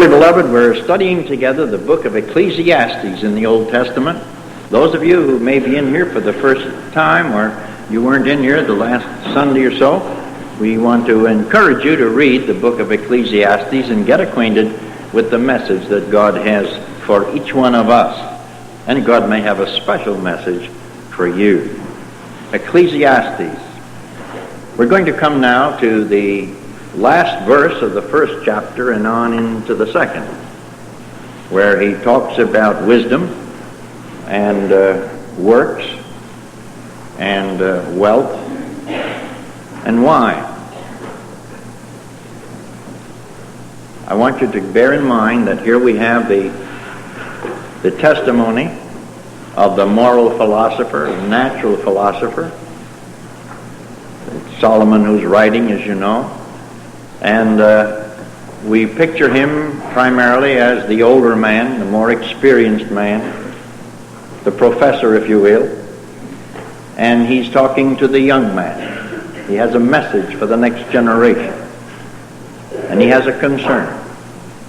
Dearly beloved, we're studying together the book of Ecclesiastes in the Old Testament. Those of you who may be in here for the first time, or you weren't in here the last Sunday or so, we want to encourage you to read the book of Ecclesiastes and get acquainted with the message that God has for each one of us. And God may have a special message for you. Ecclesiastes. We're going to come now to the last verse of the first chapter and on into the second, where he talks about wisdom and works and wealth and wine. I want you to bear in mind that here we have the testimony of the moral philosopher, natural philosopher, Solomon, who's writing, as you know. And we picture him primarily as the older man, the more experienced man, the professor, if you will. And he's talking to the young man. He has a message for the next generation. And he has a concern.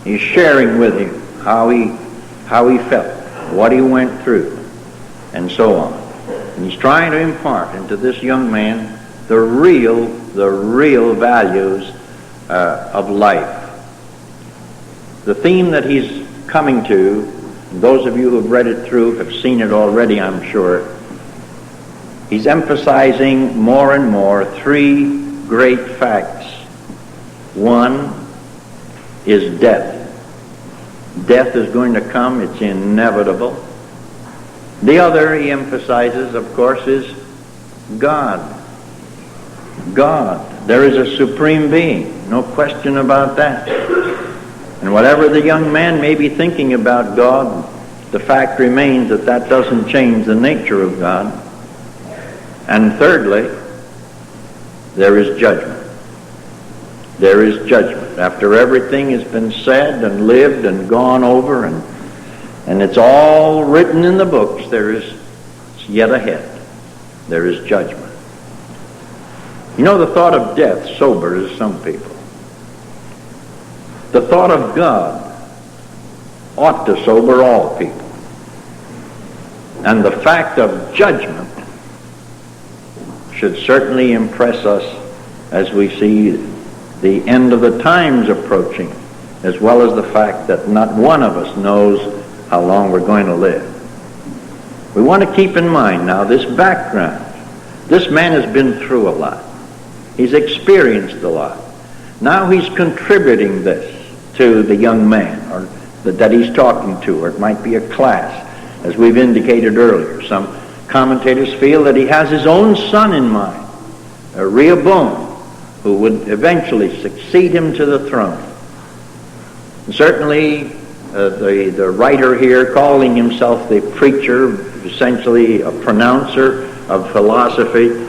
He's sharing with him how he felt, what he went through, and so on. And he's trying to impart into this young man the real values of life. The theme that he's coming to, those of you who have read it through have seen it already, I'm sure. He's emphasizing more and more three great facts. One is death. Death is going to come. It's inevitable. The other, he emphasizes, of course, is God. God. There is a supreme being. No question about that. And whatever the young man may be thinking about God, the fact remains that that doesn't change the nature of God. And thirdly, there is judgment. There is judgment. After everything has been said and lived and gone over, and it's all written in the books, there is yet ahead. There is judgment. You know, the thought of death sobers some people. The thought of God ought to sober all people. And the fact of judgment should certainly impress us as we see the end of the times approaching, as well as the fact that not one of us knows how long we're going to live. We want to keep in mind now this background. This man has been through a lot. He's experienced a lot. Now he's contributing this to the young man or that he's talking to, or it might be a class, as we've indicated earlier. Some commentators feel that he has his own son in mind, a Rehoboam, who would eventually succeed him to the throne. And certainly the writer here, calling himself the preacher, essentially a pronouncer of philosophy,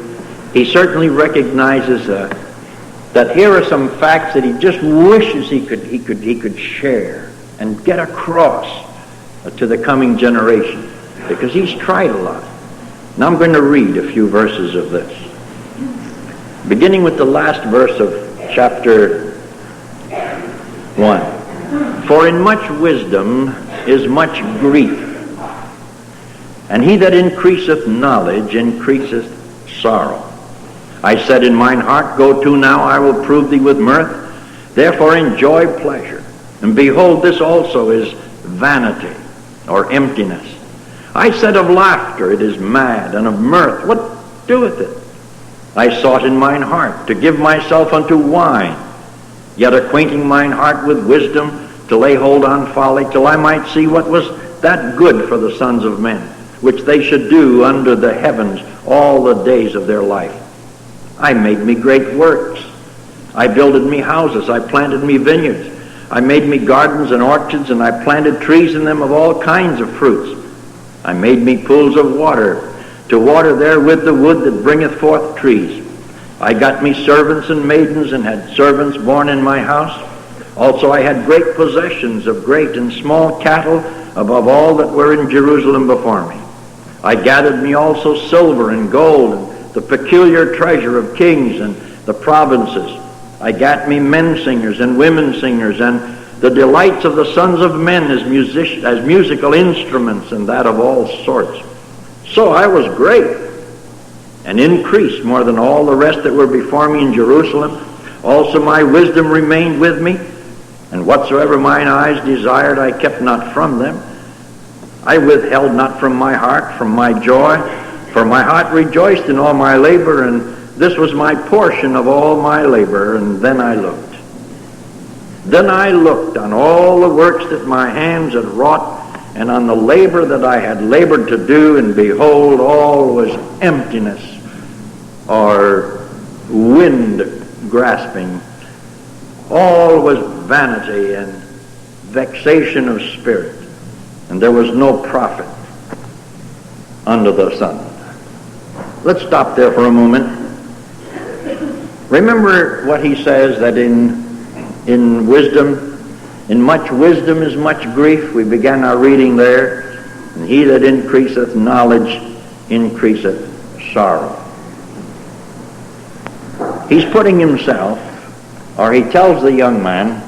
he certainly recognizes that here are some facts that he just wishes he could share and get across to the coming generation, because he's tried a lot. Now I'm going to read a few verses of this, beginning with the last verse of chapter 1. For in much wisdom is much grief, and he that increaseth knowledge increaseth sorrow. I said in mine heart, go to now, I will prove thee with mirth. Therefore enjoy pleasure. And behold, this also is vanity, or emptiness. I said of laughter, it is mad, and of mirth, what doeth it? I sought in mine heart to give myself unto wine, yet acquainting mine heart with wisdom, to lay hold on folly, till I might see what was that good for the sons of men, which they should do under the heavens all the days of their life. I made me great works. I builded me houses. I planted me vineyards. I made me gardens and orchards, and I planted trees in them of all kinds of fruits. I made me pools of water, to water therewith the wood that bringeth forth trees. I got me servants and maidens, and had servants born in my house. Also I had great possessions of great and small cattle, above all that were in Jerusalem before me. I gathered me also silver and gold, and the peculiar treasure of kings and the provinces. I gat me men singers and women singers, and the delights of the sons of men as musical instruments, and that of all sorts. So I was great, and increased more than all the rest that were before me in Jerusalem. Also my wisdom remained with me, and whatsoever mine eyes desired I kept not from them. I withheld not from my heart, from my joy, for my heart rejoiced in all my labor, and this was my portion of all my labor. And then I looked. Then I looked on all the works that my hands had wrought, and on the labor that I had labored to do, and behold, all was emptiness, or wind grasping. All was vanity and vexation of spirit, and there was no profit under the sun. Let's stop there for a moment. Remember what he says, that in wisdom, in much wisdom is much grief. We began our reading there. And he that increaseth knowledge increaseth sorrow. He's putting himself, or he tells the young man,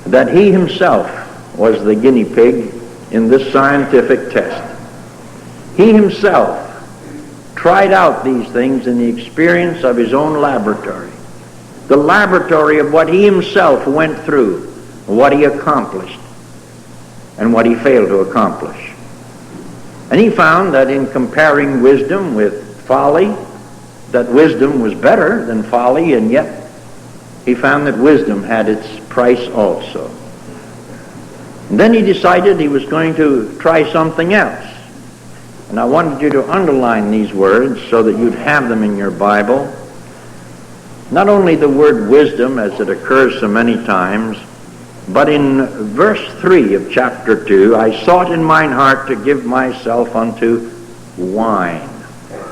that he himself was the guinea pig in this scientific test. He himself tried out these things in the experience of his own laboratory. The laboratory of what he himself went through, what he accomplished, and what he failed to accomplish. And he found that in comparing wisdom with folly, that wisdom was better than folly, and yet he found that wisdom had its price also. And then he decided he was going to try something else. And I wanted you to underline these words so that you'd have them in your Bible. Not only the word wisdom as it occurs so many times, but in verse 3 of chapter 2, I sought in mine heart to give myself unto wine.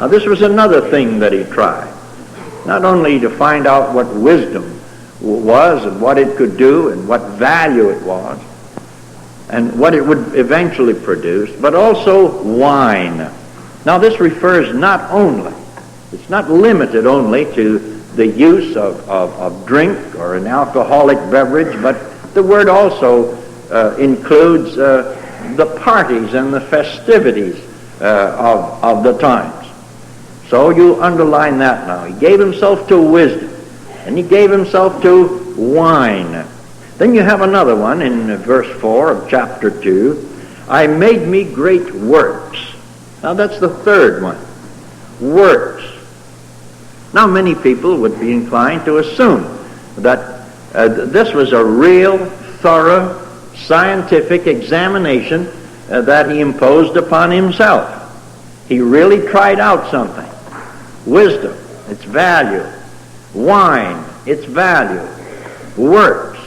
Now this was another thing that he tried. Not only to find out what wisdom was and what it could do and what value it was and what it would eventually produce, but also wine. Now this refers not only, it's not limited only to the use of drink or an alcoholic beverage, but the word also includes the parties and the festivities of the times. So you underline that now. He gave himself to wisdom, and he gave himself to wine. Then you have another one in verse 4 of chapter 2. I made me great works. Now that's the third one. Works. Now many people would be inclined to assume that this was a real, thorough, scientific examination that he imposed upon himself. He really tried out something. Wisdom, its value. Wine, its value. Works.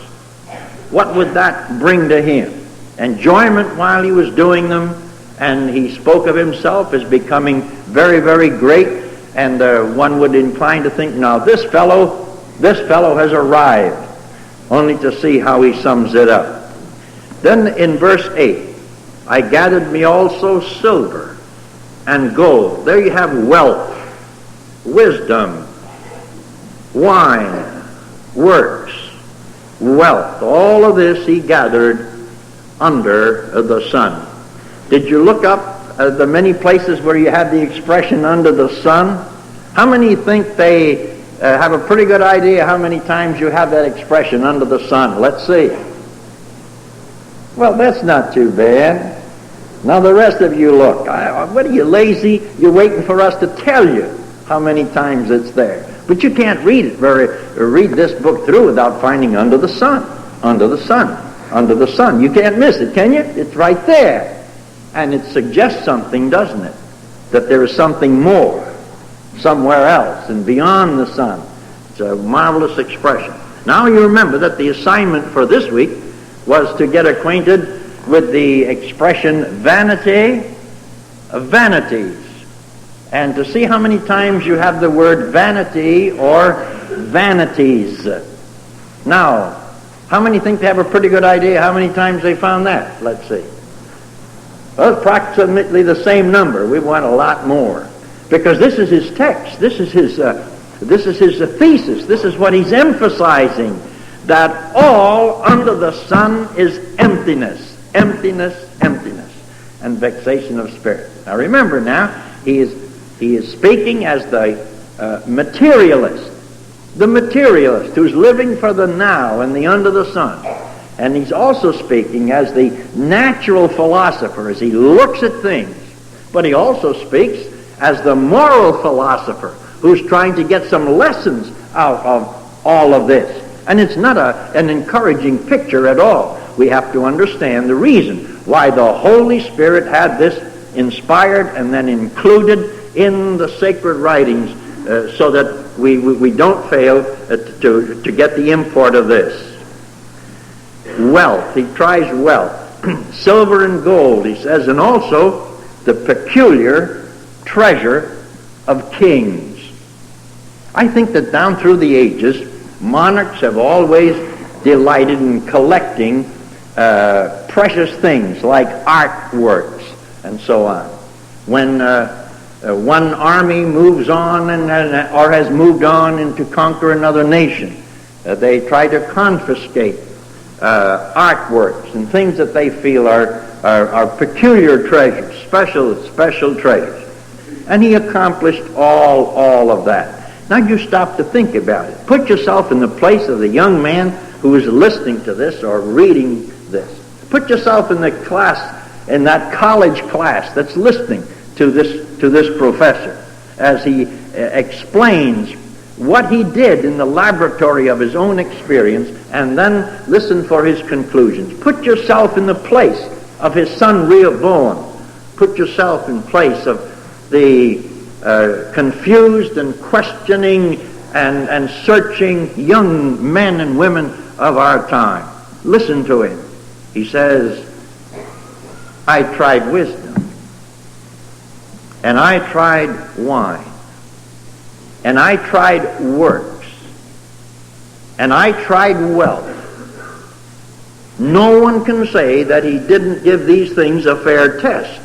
What would that bring to him? Enjoyment while he was doing them, and he spoke of himself as becoming very, very great, and one would incline to think, now this fellow has arrived, only to see how he sums it up. Then in verse 8, I gathered me also silver and gold. There you have wealth, wisdom, wine, works, wealth. All of this he gathered under the sun. Did you look up the many places where you have the expression under the sun? How many think they have a pretty good idea how many times you have that expression under the sun? Let's see. Well, that's not too bad. Now the rest of you look. What are you, lazy? You're waiting for us to tell you how many times it's there. But you can't read this book through without finding under the sun, under the sun, under the sun. You can't miss it, can you? It's right there. And it suggests something, doesn't it? That there is something more, somewhere else and beyond the sun. It's a marvelous expression. Now you remember that the assignment for this week was to get acquainted with the expression vanity of vanities, and to see how many times you have the word vanity or vanities. Now, how many think they have a pretty good idea how many times they found that? Let's see. Well, approximately the same number. We want a lot more, because this is his text. This is his thesis. This is what he's emphasizing. that all under the sun is emptiness, emptiness, emptiness, and vexation of spirit. Now remember now, he is speaking as the materialist who's living for the now and the under the sun. And he's also speaking as the natural philosopher, as he looks at things. But he also speaks as the moral philosopher who's trying to get some lessons out of all of this. And it's not an encouraging picture at all. We have to understand the reason why the Holy Spirit had this inspired and then included in the sacred writings so that we don't fail to get the import of this. Wealth, he tries wealth. Silver and gold, he says, and also the peculiar treasure of kings. I think that down through the ages, monarchs have always delighted in collecting precious things like artworks and so on. When one army moves on or has moved on to conquer another nation, they try to confiscate artworks and things that they feel are peculiar treasures, special treasures. And he accomplished all of that. Now you stop to think about it. Put yourself in the place of the young man who is listening to this or reading this. Put yourself in the class, in that college class that's listening to this professor as he explains what he did in the laboratory of his own experience, and then listen for his conclusions. Put yourself in the place of his son Rehoboam. Put yourself in place of the confused and questioning and searching young men and women of our time. Listen to him. He says, I tried wisdom, and I tried wine, and I tried works, and I tried wealth. No one can say that he didn't give these things a fair test,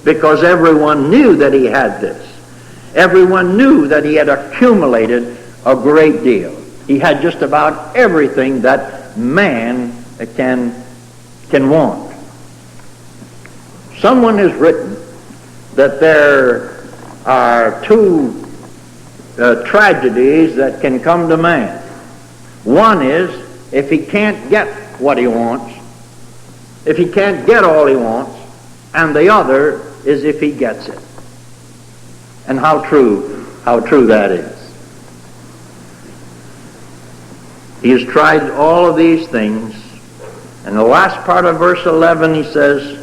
because everyone knew that he had this. Everyone knew that he had accumulated a great deal. He had just about everything that man can want. Someone has written that there are two tragedies that can come to man. One is if he can't get what he wants, if he can't get all he wants, and the other is if he gets it. And how true that is. He has tried all of these things. And the last part of verse 11 he says,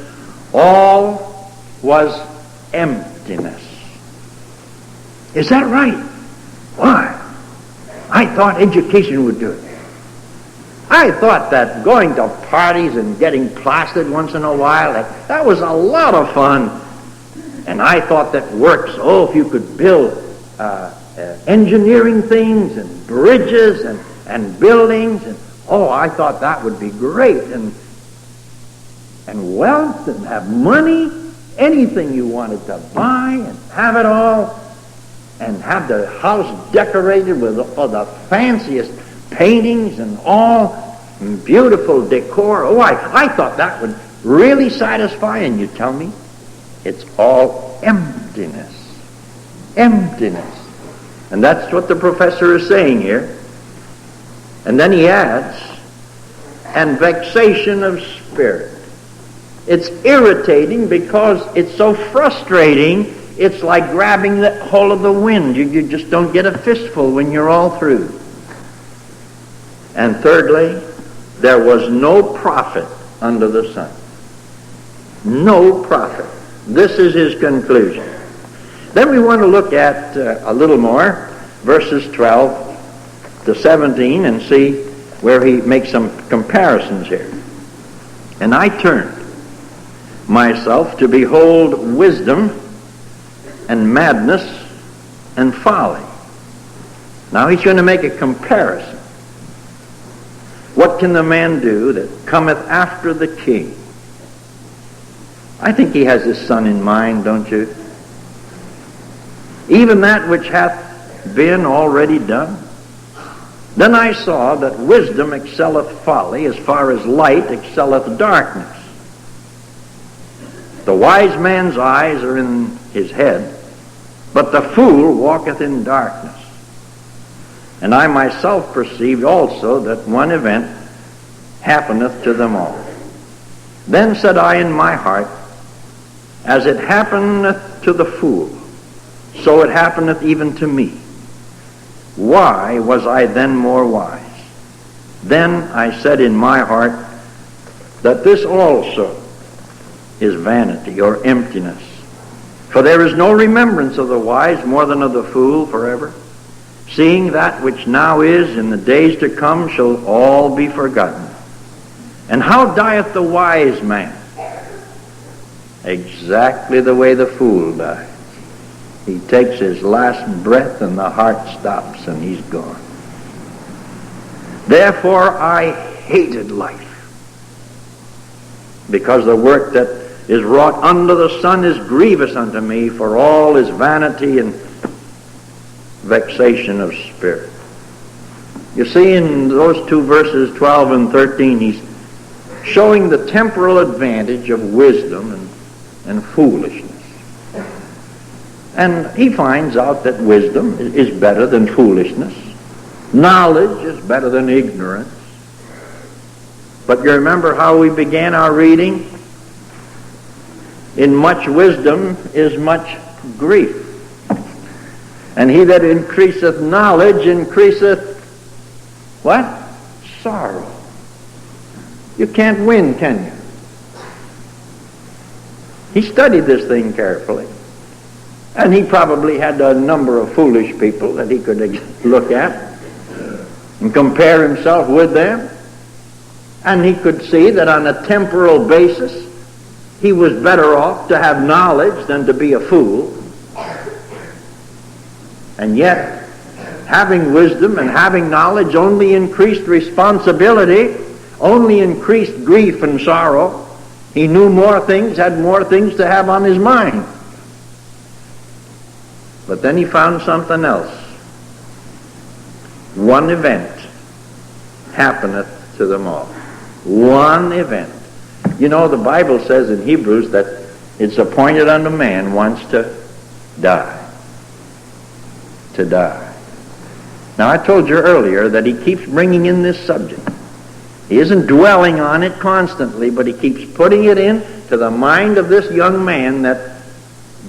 all was emptiness. Is that right? Why? I thought education would do it. I thought that going to parties and getting plastered once in a while, that was a lot of fun. And I thought that works. Oh, if you could build engineering things and bridges and buildings, and I thought that would be great. And wealth and have money, anything you wanted to buy and have it all, and have the house decorated with all the fanciest paintings and all beautiful decor. Oh, I thought that would really satisfy, and you tell me it's all emptiness. Emptiness. And that's what the professor is saying here. And then he adds, and vexation of spirit. It's irritating because it's so frustrating. It's like grabbing the hold of the wind. You just don't get a fistful when you're all through. And thirdly, there was no profit under the sun. No profit. This is his conclusion. Then we want to look at a little more, verses 12 to 17, and see where he makes some comparisons here. And I turned myself to behold wisdom and madness and folly. Now he's going to make a comparison. What can the man do that cometh after the king? I think he has his son in mind, don't you? Even that which hath been already done. Then I saw that wisdom excelleth folly as far as light excelleth darkness. The wise man's eyes are in his head, but the fool walketh in darkness. And I myself perceived also that one event happeneth to them all. Then said I in my heart, as it happeneth to the fool, so it happeneth even to me. Why was I then more wise? Then I said in my heart that this also is vanity or emptiness. For there is no remembrance of the wise more than of the fool forever. Seeing that which now is in the days to come shall all be forgotten. And how dieth the wise man? Exactly the way the fool dies. He takes his last breath and the heart stops and he's gone. Therefore I hated life, because the work that is wrought under the sun is grievous unto me, for all is vanity and vexation of spirit. You see, in those two verses, 12 and 13, he's showing the temporal advantage of wisdom and foolishness. And he finds out that wisdom is better than foolishness. Knowledge is better than ignorance. But you remember how we began our reading? In much wisdom is much grief. And he that increaseth knowledge increaseth what? Sorrow. You can't win, can you? He studied this thing carefully. And he probably had a number of foolish people that he could look at and compare himself with them. And he could see that on a temporal basis, he was better off to have knowledge than to be a fool. And yet, having wisdom and having knowledge only increased responsibility, only increased grief and sorrow. He knew more things, had more things to have on his mind. But then he found something else. One event happeneth to them all. One event. You know, the Bible says in Hebrews that it's appointed unto man once to die. To die. Now, I told you earlier that he keeps bringing in this subject. He isn't dwelling on it constantly, but he keeps putting it into the mind of this young man that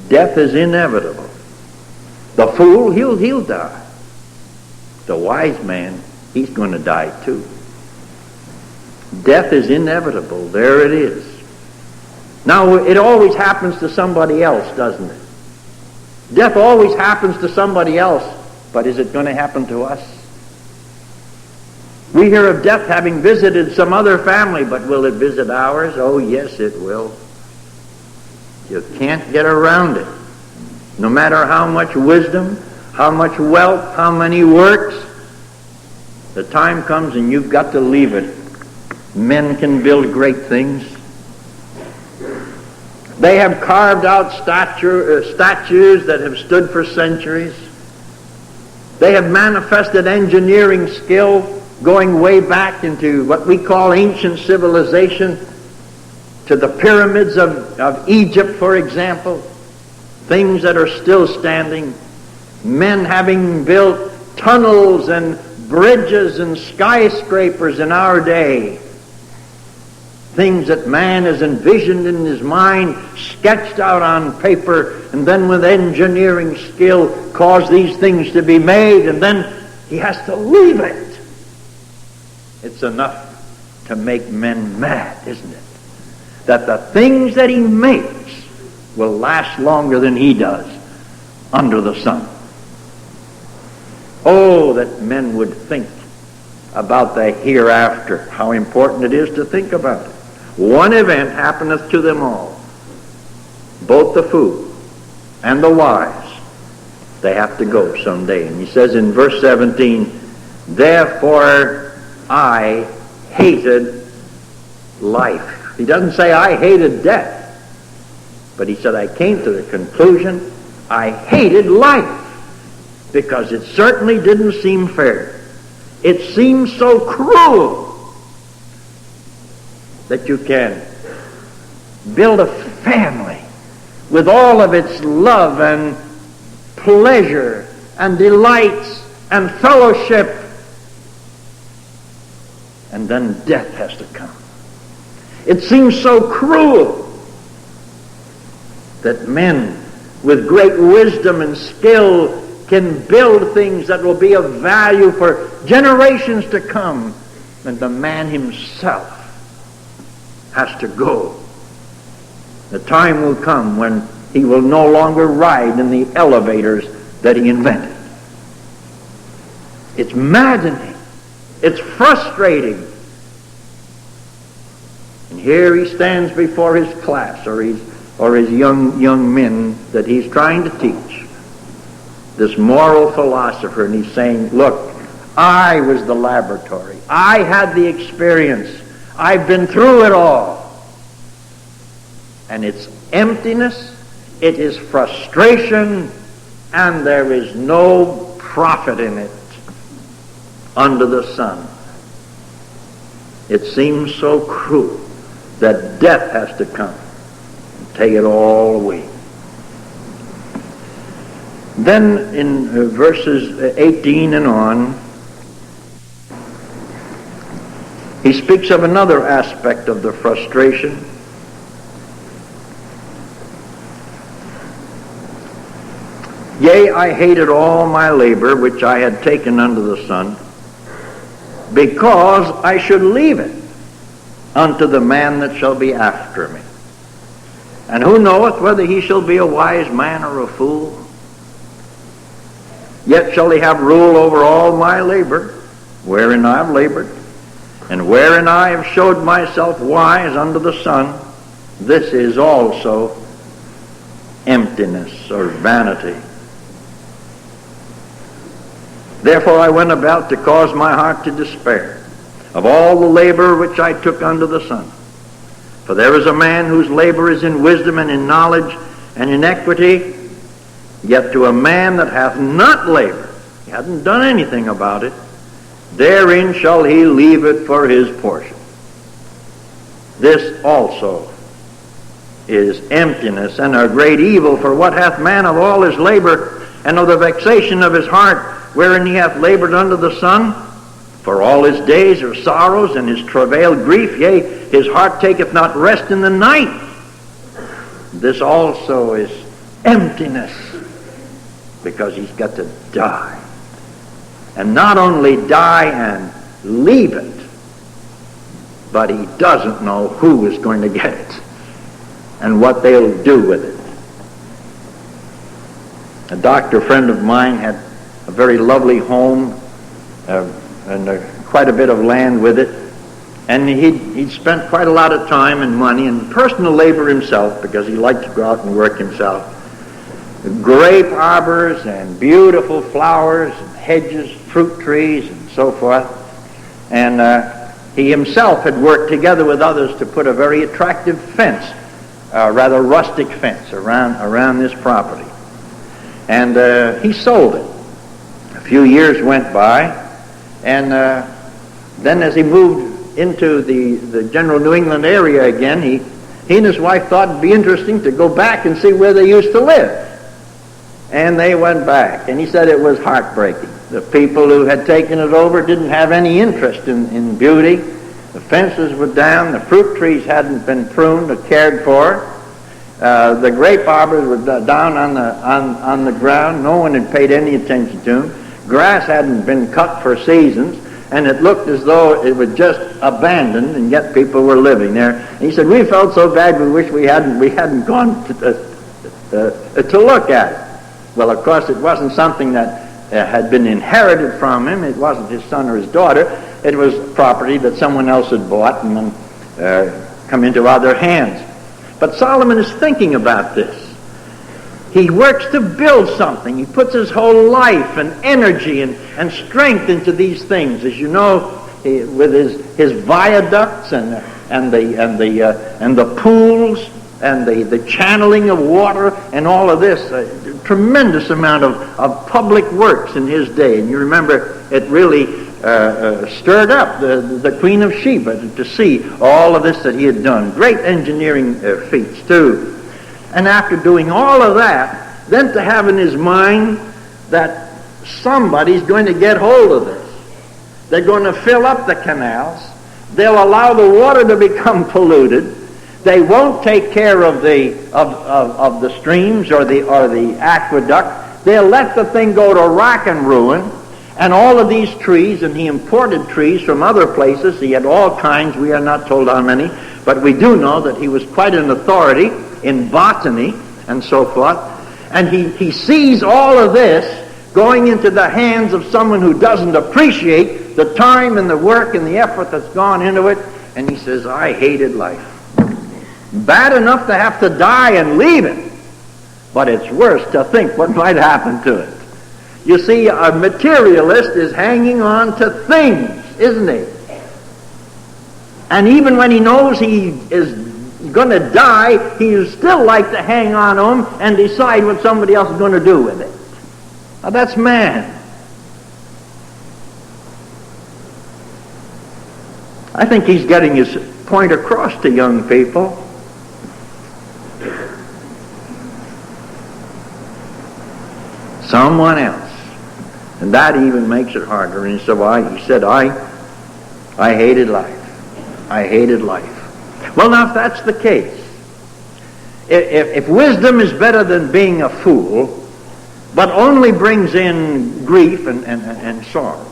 death is inevitable. The fool, he'll die. The wise man, he's going to die too. Death is inevitable. There it is. Now, it always happens to somebody else, doesn't it? Death always happens to somebody else, but is it going to happen to us? We hear of death having visited some other family, but will it visit ours? Oh, yes, it will. You can't get around it. No matter how much wisdom, how much wealth, how many works, the time comes and you've got to leave it. Men can build great things. They have carved out statues that have stood for centuries. They have manifested engineering skill going way back into what we call ancient civilization, to the pyramids of Egypt, for example. Things that are still standing. Men having built tunnels and bridges and skyscrapers in our day. Things that man has envisioned in his mind, sketched out on paper, and then with engineering skill caused these things to be made, and then he has to leave it. It's enough to make men mad, isn't it? That the things that he makes will last longer than he does under the sun. Oh, that men would think about the hereafter, how important it is to think about it. One event happeneth to them all, both the fool and the wise. They have to go someday. And he says in verse 17, therefore I hated life. He doesn't say I hated death. But he said, I came to the conclusion I hated life, because it certainly didn't seem fair. It seems so cruel that you can build a family with all of its love and pleasure and delights and fellowship, and then death has to come. It seems so cruel that men with great wisdom and skill can build things that will be of value for generations to come, and the man himself has to go. The time will come when he will no longer ride in the elevators that he invented. It's maddening. It's frustrating. And here he stands before his class or his young men that he's trying to teach, this moral philosopher, and he's saying, look, I was the laboratory. I had the experience. I've been through it all. And it's emptiness, it is frustration, and there is no profit in it under the sun. It seems so cruel that death has to come and take it all away. Then in verses 18 and on, he speaks of another aspect of the frustration. Yea, I hated all my labor which I had taken under the sun, because I should leave it unto the man that shall be after me. And who knoweth whether he shall be a wise man or a fool? Yet shall he have rule over all my labor, wherein I have labored, and wherein I have showed myself wise under the sun. This is also emptiness or vanity. Therefore I went about to cause my heart to despair of all the labor which I took under the sun. For there is a man whose labor is in wisdom and in knowledge and in equity, yet to a man that hath not labored, he hasn't done anything about it, therein shall he leave it for his portion. This also is emptiness and a great evil, for what hath man of all his labor and of the vexation of his heart, wherein he hath labored under the sun? For all his days are sorrows, and his travail grief, yea, his heart taketh not rest in the night. This also is emptiness, because he's got to die. And not only die and leave it, but he doesn't know who is going to get it and what they'll do with it. A doctor friend of mine had a very lovely home and quite a bit of land with it, and he'd spent quite a lot of time and money and personal labor himself, because he liked to go out and work himself. Grape arbors and beautiful flowers and hedges, fruit trees and so forth, and he himself had worked together with others to put a very attractive fence, rather rustic fence around this property, and he sold it. A few years went by, and then as he moved into the general New England area again, he and his wife thought it'd be interesting to go back and see where they used to live. And they went back, and he said it was heartbreaking. The people who had taken it over didn't have any interest in beauty. The fences were down, the fruit trees hadn't been pruned or cared for. The grape arbors were down on the ground. No one had paid any attention to them. Grass hadn't been cut for seasons, and it looked as though it was just abandoned, and yet people were living there. And he said, we felt so bad, we wish we hadn't gone to look at it. Well, of course, it wasn't something that had been inherited from him. It wasn't his son or his daughter. It was property that someone else had bought and then come into other hands. But Solomon is thinking about this. He works to build something. He puts his whole life and energy and strength into these things. As you know, with his viaducts and the pools and the channeling of water and all of this, a tremendous amount of public works in his day. And you remember, it really stirred up the Queen of Sheba to see all of this that he had done. Great engineering feats too. And after doing all of that, then to have in his mind that somebody's going to get hold of this. They're going to fill up the canals. They'll allow the water to become polluted. They won't take care of the streams or the aqueduct. They'll let the thing go to rack and ruin. And all of these trees, and he imported trees from other places. He had all kinds. We are not told how many, but we do know that he was quite an authority in botany and so forth. And he sees all of this going into the hands of someone who doesn't appreciate the time and the work and the effort that's gone into it. And he says, I hated life. Bad enough to have to die and leave it, but it's worse to think what might happen to it. You see, a materialist is hanging on to things, isn't he? And even when he knows he is going to die, he would still like to hang on to them and decide what somebody else is going to do with it. Now that's man. I think he's getting his point across to young people. Someone else. And that even makes it harder. And so he said, I hated life. I hated life. Well, now, if that's the case, if wisdom is better than being a fool, but only brings in grief and sorrow,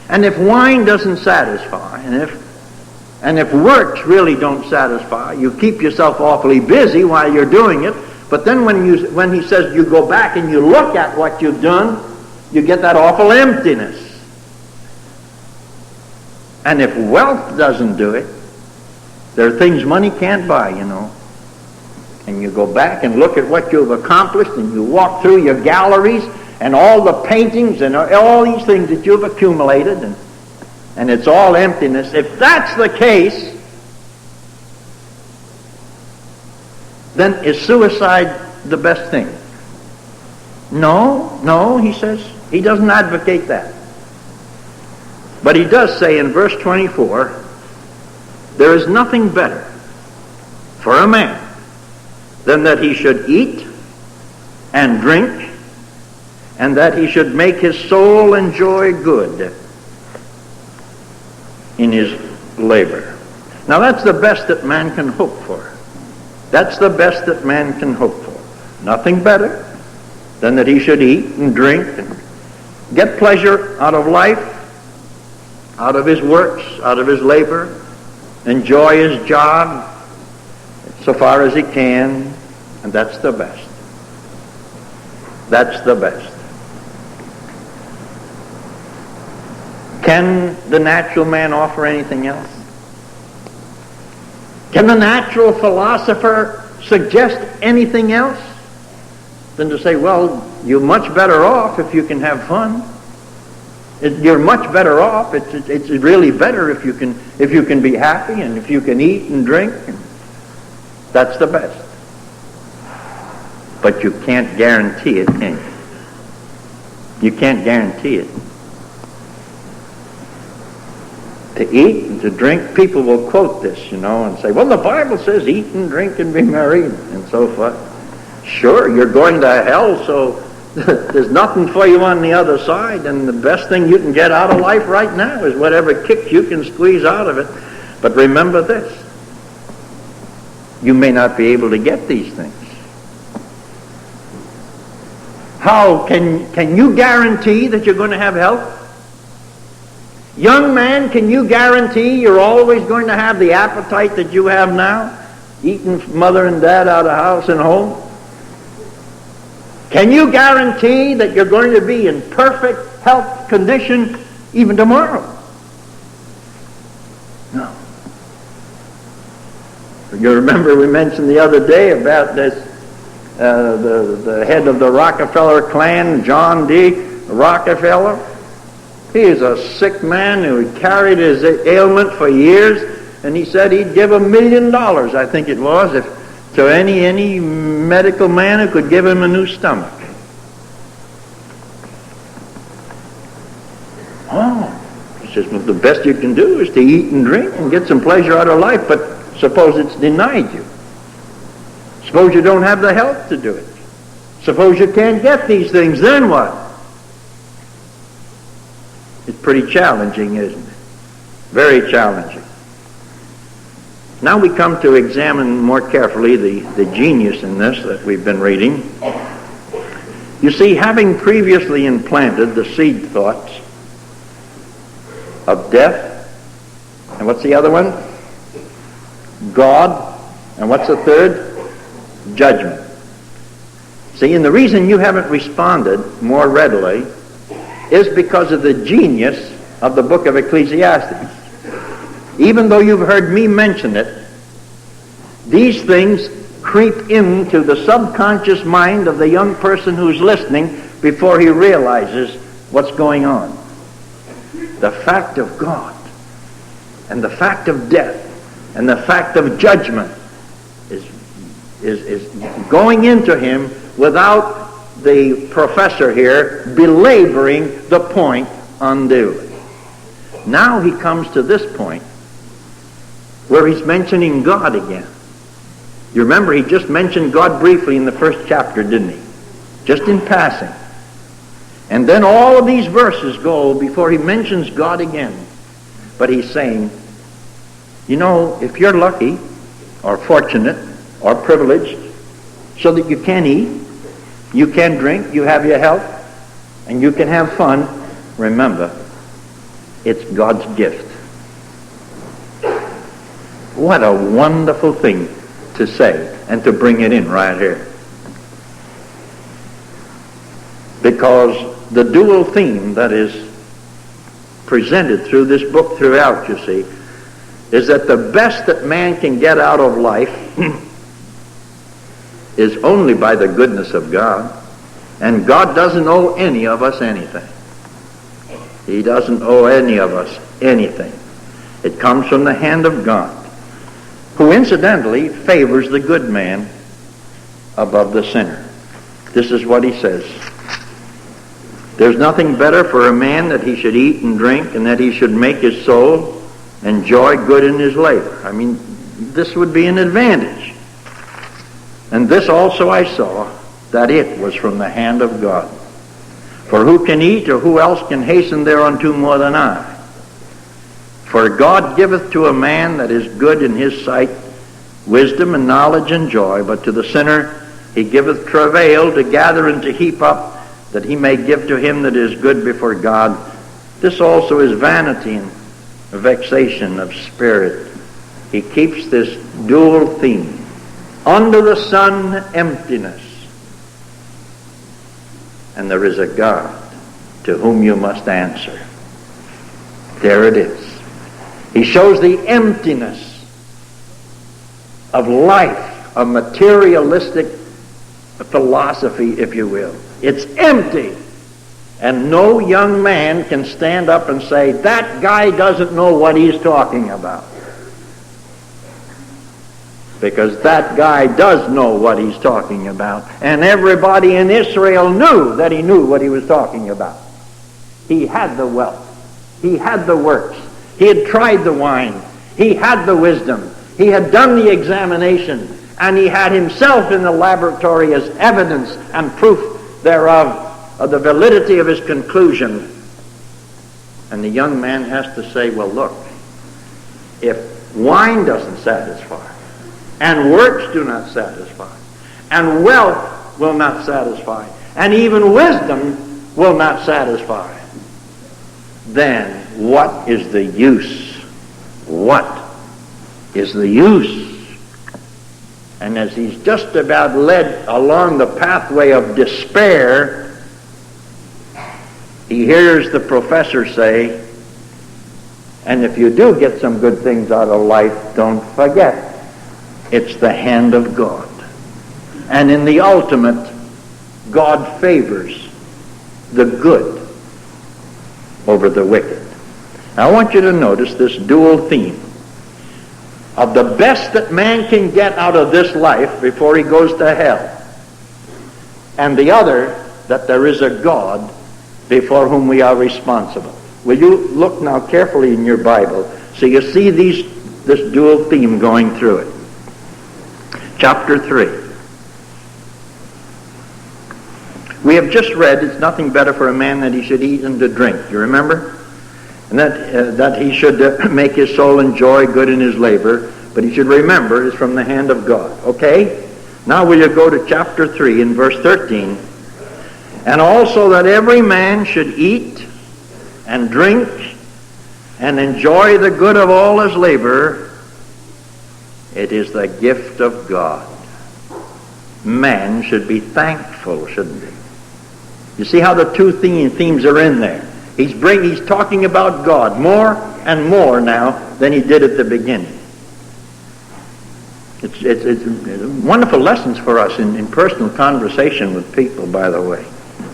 and if wine doesn't satisfy, and if works really don't satisfy, you keep yourself awfully busy while you're doing it, but then when he says you go back and you look at what you've done, you get that awful emptiness. And if wealth doesn't do it, there are things money can't buy, you know. And you go back and look at what you've accomplished, and you walk through your galleries and all the paintings and all these things that you've accumulated, and it's all emptiness. If that's the case, then is suicide the best thing? No, he says. He doesn't advocate that. But he does say in verse 24, there is nothing better for a man than that he should eat and drink, and that he should make his soul enjoy good in his labor. Now that's the best that man can hope for. That's the best that man can hope for. Nothing better than that he should eat and drink and get pleasure out of life, out of his works, out of his labor, enjoy his job so far as he can, and that's the best. That's the best. Can the natural man offer anything else? Can the natural philosopher suggest anything else than to say, well, you're much better off if you can have fun. You're much better off. It's really better if you can be happy and if you can eat and drink. That's the best. But you can't guarantee it, can you? You can't guarantee it. To eat and to drink, people will quote this, and say, well, the Bible says eat and drink and be merry and so forth. Sure, you're going to hell, so there's nothing for you on the other side, and the best thing you can get out of life right now is whatever kick you can squeeze out of it. But remember this, you may not be able to get these things. How can you guarantee that you're going to have health? Young man, can you guarantee you're always going to have the appetite that you have now? Eating mother and dad out of house and home? Can you guarantee that you're going to be in perfect health condition even tomorrow? No. You remember we mentioned the other day about this, the head of the Rockefeller clan, John D. Rockefeller. He is a sick man who had carried his ailment for years, and he said he'd give $1 million, I think it was, to any medical man who could give him a new stomach. Oh, says, well, the best you can do is to eat and drink and get some pleasure out of life, but suppose it's denied you. Suppose you don't have the health to do it. Suppose you can't get these things, then what? It's pretty challenging, isn't it? Very challenging. Now we come to examine more carefully the genius in this that we've been reading. You see, having previously implanted the seed thoughts of death, and what's the other one? God, and what's the third? Judgment. See, and the reason you haven't responded more readily is because of the genius of the book of Ecclesiastes. Even though you've heard me mention it, these things creep into the subconscious mind of the young person who's listening before he realizes what's going on. The fact of God and the fact of death and the fact of judgment is going into him without the professor here belaboring the point unduly. Now he comes to this point where he's mentioning God again. You remember he just mentioned God briefly in the first chapter, didn't he? Just in passing. And then all of these verses go before he mentions God again. But he's saying, you know, if you're lucky or fortunate or privileged so that you can eat, you can drink, you have your health, and you can have fun, remember, it's God's gift. What a wonderful thing to say and to bring it in right here. Because the dual theme that is presented through this book throughout, you see, is that the best that man can get out of life is only by the goodness of God. And God doesn't owe any of us anything. He doesn't owe any of us anything. It comes from the hand of God, who incidentally favors the good man above the sinner. This is what he says. There's nothing better for a man that he should eat and drink, and that he should make his soul enjoy good in his labor. I mean, this would be an advantage. And this also I saw, that it was from the hand of God. For who can eat, or who else can hasten thereunto more than I? For God giveth to a man that is good in his sight wisdom and knowledge and joy, but to the sinner he giveth travail to gather and to heap up, that he may give to him that is good before God. This also is vanity and vexation of spirit. He keeps this dual theme. Under the sun, emptiness. And there is a God to whom you must answer. There it is. He shows the emptiness of life, a materialistic philosophy, if you will. It's empty. And no young man can stand up and say, that guy doesn't know what he's talking about. Because that guy does know what he's talking about. And everybody in Israel knew that he knew what he was talking about. He had the wealth. He had the works. He had tried the wine. He had the wisdom. He had done the examination. And he had himself in the laboratory as evidence and proof thereof, of the validity of his conclusion. And the young man has to say, well, look, if wine doesn't satisfy, and works do not satisfy, and wealth will not satisfy, and even wisdom will not satisfy, then what is the use? What is the use? And as he's just about led along the pathway of despair, he hears the professor say, and if you do get some good things out of life, don't forget, it's the hand of God. And in the ultimate, God favors the good over the wicked. Now I want you to notice this dual theme of the best that man can get out of this life before he goes to hell, and the other, that there is a God before whom we are responsible. Will you look now carefully in your Bible so you see this dual theme going through it? Chapter 3. We have just read, it's nothing better for a man that he should eat and to drink. You remember? And that he should make his soul enjoy good in his labor, but he should remember it's from the hand of God. Okay? Now will you go to chapter 3 in verse 13. And also that every man should eat and drink and enjoy the good of all his labor. It is the gift of God. Man should be thankful, shouldn't he? You see how the two themes are in there. He's talking about God more and more now than he did at the beginning. It's wonderful lessons for us in personal conversation with people, by the way,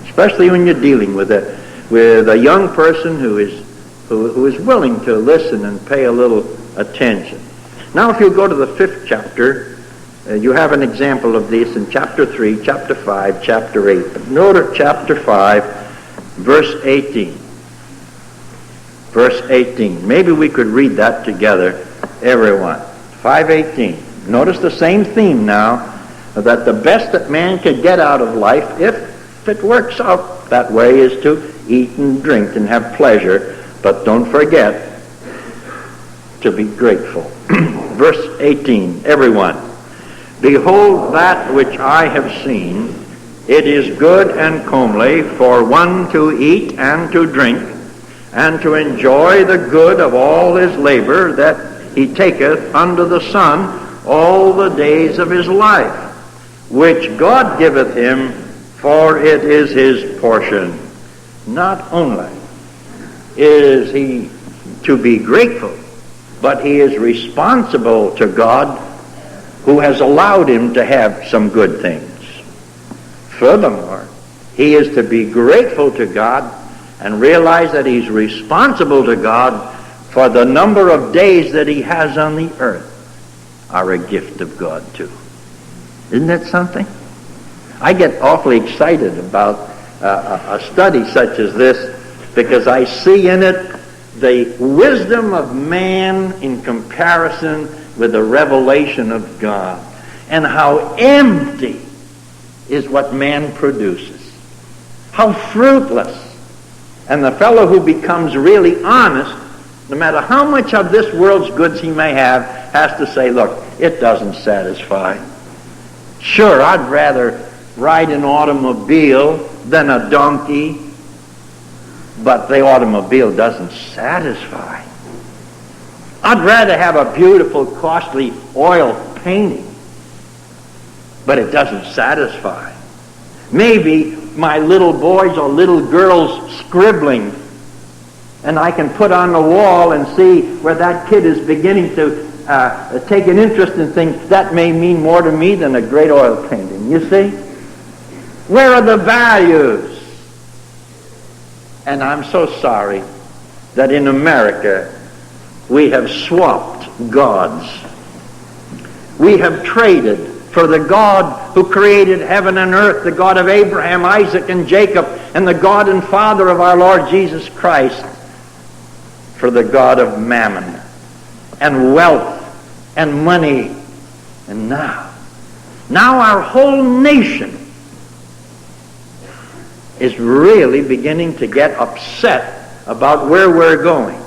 especially when you're dealing with a young person who is willing to listen and pay a little attention. Now, if you go to the 5th chapter. You have an example of this in chapter 3, chapter 5, chapter 8. But note chapter 5, verse 18. Verse 18. Maybe we could read that together, everyone. 5:18. Notice the same theme now, that the best that man could get out of life, if it works out that way, is to eat and drink and have pleasure. But don't forget to be grateful. Verse 18. Everyone. Behold that which I have seen, it is good and comely for one to eat and to drink, and to enjoy the good of all his labor that he taketh under the sun all the days of his life, which God giveth him, for it is his portion. Not only is he to be grateful, but he is responsible to God, who has allowed him to have some good things. Furthermore, he is to be grateful to God and realize that he's responsible to God for the number of days that he has on the earth are a gift of God too. Isn't that something? I get awfully excited about a study such as this because I see in it the wisdom of man in comparison with the revelation of God, and how empty is what man produces. How fruitless. And the fellow who becomes really honest, no matter how much of this world's goods he may have, has to say, look, it doesn't satisfy. Sure, I'd rather ride an automobile than a donkey, but the automobile doesn't satisfy. I'd rather have a beautiful, costly oil painting, but it doesn't satisfy. Maybe my little boys or little girls scribbling, and I can put on the wall and see where that kid is beginning to take an interest in things. That may mean more to me than a great oil painting. You see? Where are the values? And I'm so sorry that in America, we have swapped gods. We have traded for the God who created heaven and earth, the God of Abraham, Isaac, and Jacob, and the God and Father of our Lord Jesus Christ, for the God of mammon and wealth and money. And now our whole nation is really beginning to get upset about where we're going.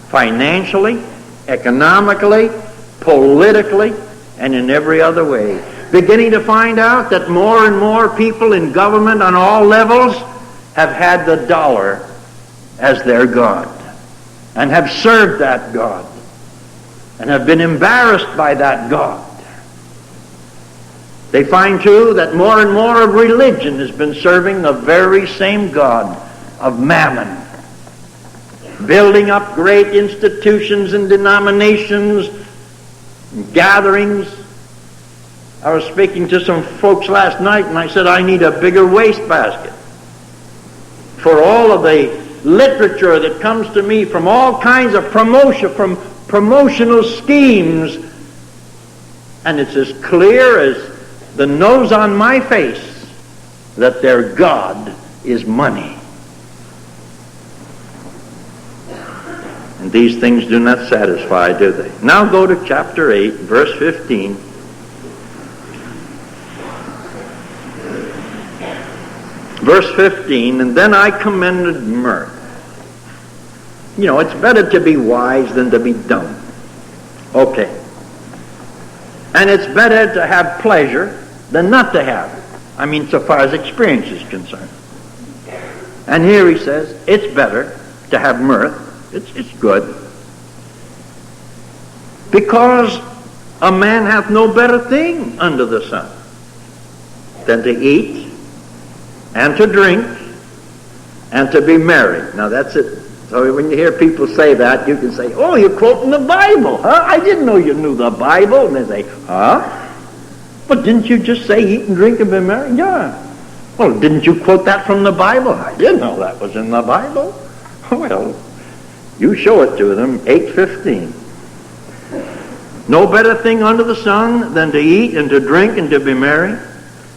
Financially, economically, politically, and in every other way. Beginning to find out that more and more people in government on all levels have had the dollar as their God and have served that God and have been embarrassed by that God. They find, too, that more and more of religion has been serving the very same God of mammon, building up great institutions and denominations, and gatherings. I was speaking to some folks last night, and I said, I need a bigger wastebasket for all of the literature that comes to me from all kinds of promotional schemes. And it's as clear as the nose on my face that their God is money. these things do not satisfy, do they? Now go to chapter 8, verse 15. Verse 15, and then I commended mirth. You know, it's better to be wise than to be dumb. Okay. And it's better to have pleasure than not to have it. I mean, so far as experience is concerned. And here he says, it's better to have mirth. It's good. Because a man hath no better thing under the sun than to eat and to drink and to be merry. Now that's it. So when you hear people say that, you can say, oh, you're quoting the Bible, huh? I didn't know you knew the Bible. And they say, huh? But didn't you just say eat and drink and be merry? Yeah. Well, didn't you quote that from the Bible? I didn't know that was in the Bible. Well, you show it to them, 8:15. No better thing under the sun than to eat and to drink and to be merry,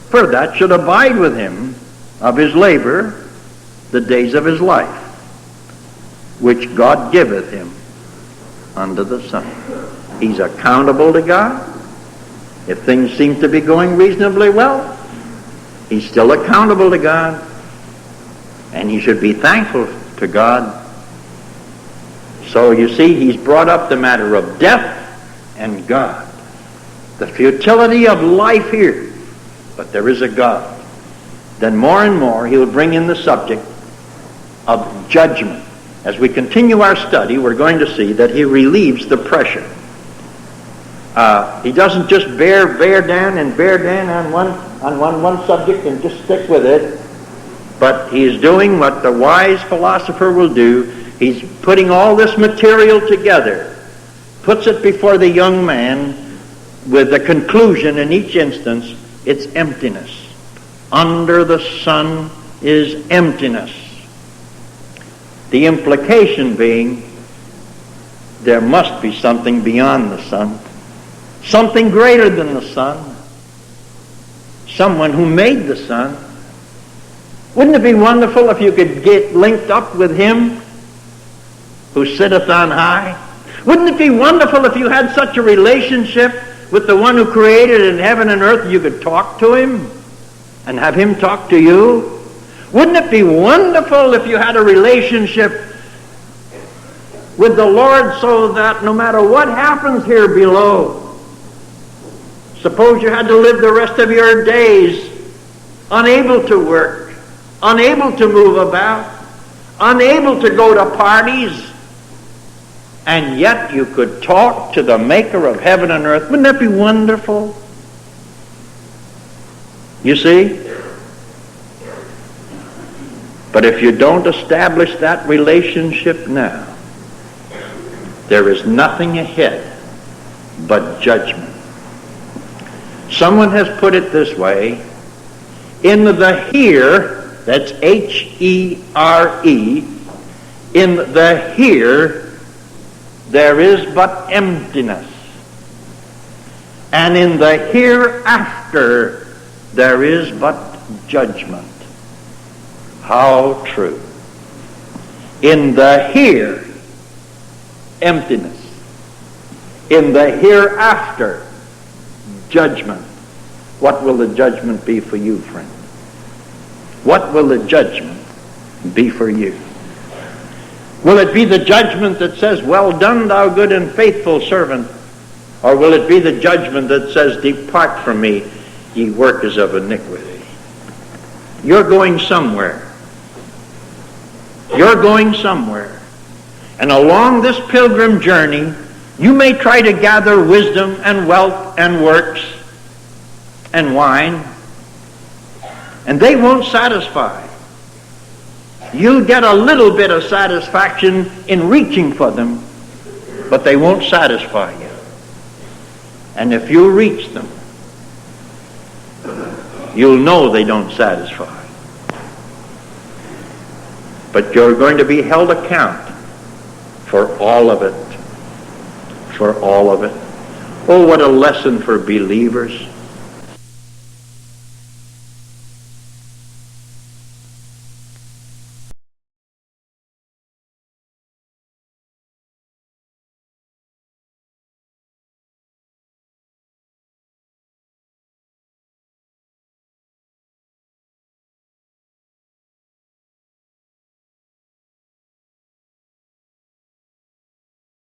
for that should abide with him of his labor the days of his life, which God giveth him under the sun. He's accountable to God. If things seem to be going reasonably well, he's still accountable to God, and he should be thankful to God. So you see, he's brought up the matter of death and God. The futility of life here, but there is a God. Then more and more he'll bring in the subject of judgment. As we continue our study, we're going to see that he relieves the pressure. He doesn't just bear down on one subject and just stick with it, but he's doing what the wise philosopher will do. He's putting all this material together, puts it before the young man with the conclusion in each instance, it's emptiness. Under the sun is emptiness. The implication being there must be something beyond the sun, something greater than the sun, someone who made the sun. Wouldn't it be wonderful if you could get linked up with him who sitteth on high? Wouldn't it be wonderful if you had such a relationship with the one who created in heaven and earth, you could talk to him and have him talk to you? Wouldn't it be wonderful if you had a relationship with the Lord so that no matter what happens here below, suppose you had to live the rest of your days unable to work, unable to move about, unable to go to parties, and yet you could talk to the maker of heaven and earth. Wouldn't that be wonderful? You see? But if you don't establish that relationship now, there is nothing ahead but judgment. Someone has put it this way, in the here, that's H-E-R-E, in the here, there is but emptiness. And in the hereafter, there is but judgment. How true. In the here, emptiness. In the hereafter, judgment. What will the judgment be for you, friend? What will the judgment be for you? Will it be the judgment that says, well done, thou good and faithful servant? Or will it be the judgment that says, depart from me, ye workers of iniquity? You're going somewhere. You're going somewhere. And along this pilgrim journey, you may try to gather wisdom and wealth and works and wine, and they won't satisfy. You'll get a little bit of satisfaction in reaching for them, but they won't satisfy you. And if you reach them, you'll know they don't satisfy. But you're going to be held account for all of it. For all of it. Oh, what a lesson for believers.